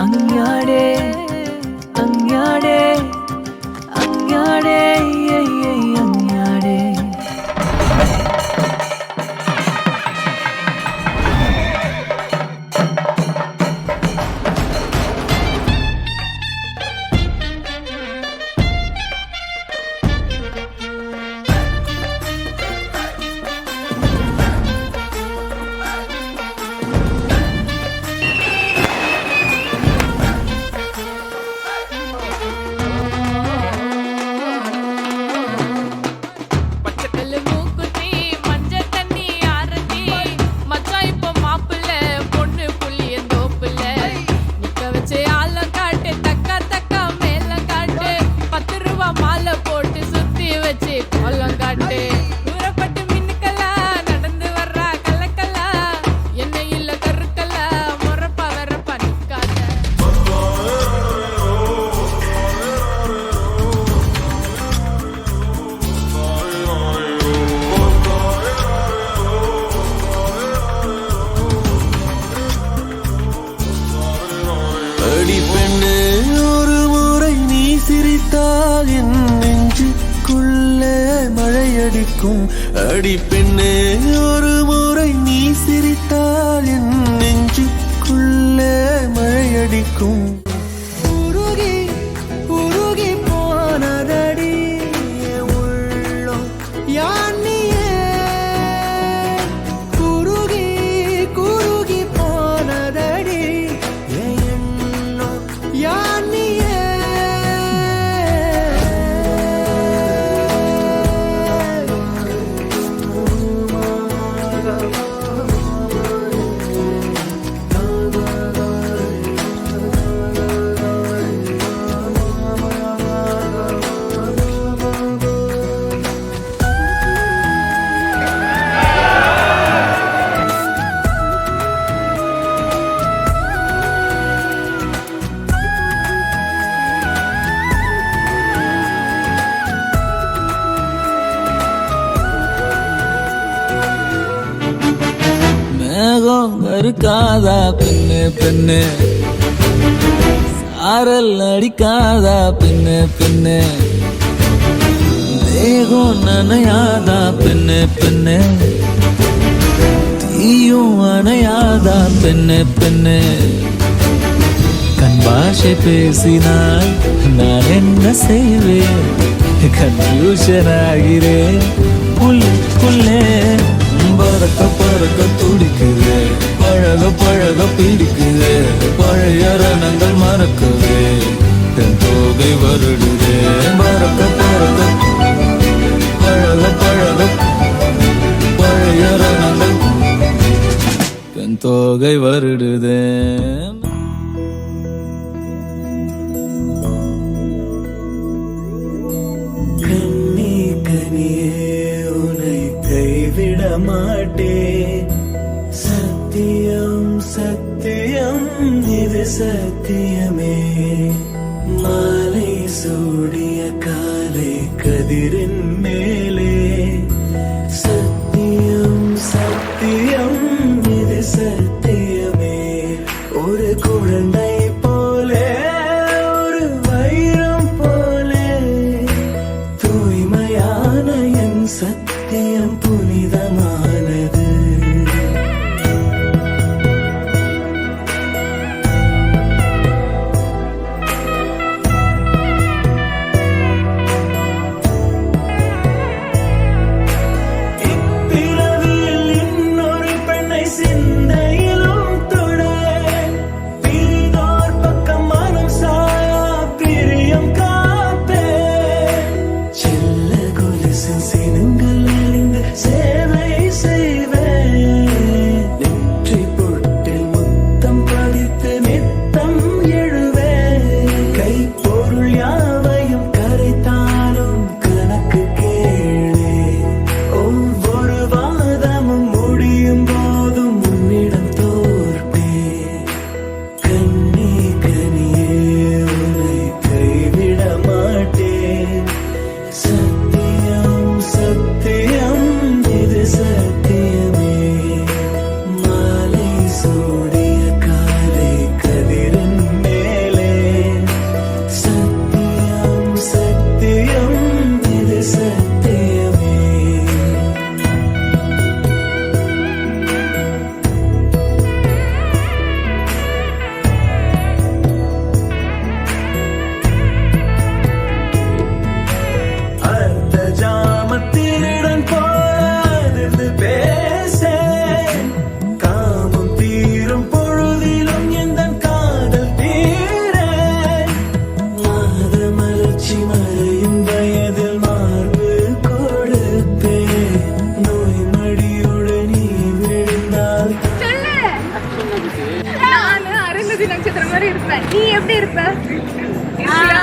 Angyade, angyade, angyade, angyade. அடிப்பெண்ணே ஒரு முறை நீ சிரித்தால் என் நெஞ்சுக்குள்ளே மழையடிக்கும். அடிப்பெண்ணே ஒரு முறை நீ சிரித்தால் என் நெஞ்சுக்குள்ளே மழையடிக்கும். உருகி உருகி போனதடி உள்ளம் யானியே, குருகி குருகி போனதடி யானியே. மேகம் கருக்காதா பெண்ணு பெண்ணு, சாரல் அடிக்காதா பெண்ணு பெண்ணு, தேகம் நனையாதா பெண்ணு பெண்ணு, தீயும் அணையாதா பெண்ணு பெண்ணு. கண் பாஷை பேசினால் நான் என்ன செய்வேன், கன்ஃபியூஷன் ஆகிறேன் புல்லுக்குள்ளே. பறக்க பறக்க துடிக்குது, பழக பழக பிடிக்குது, பழைய ரணங்கள் மறக்குது, தன் தோகை வருடுது. பறக்க பறக்க பழக பழக பழைய ரணங்கள் தன் தோகை வருடுது. கண்ணி கனியே உன்னை கைவிட மாட்டேன், சத்தியம் சத்தியம் இது சத்தியமே. மாலை சூடிய காலை கதிரின் மேலே, சத்தியம் சத்தியம் இது சத்தியமே. ஒரு குழந்தை போலே ஒரு வைரம் போலே, தூய்மையான என் சத்தியம் புனிதமானது. இப்பிறவியில் இன்னொரு பெண்ணை சிந்தையிலும் தொட, பிரிதோ பேசுற மாதிரி இருப்பேன். நீ எப்படி இருப்ப? ஈஸியா?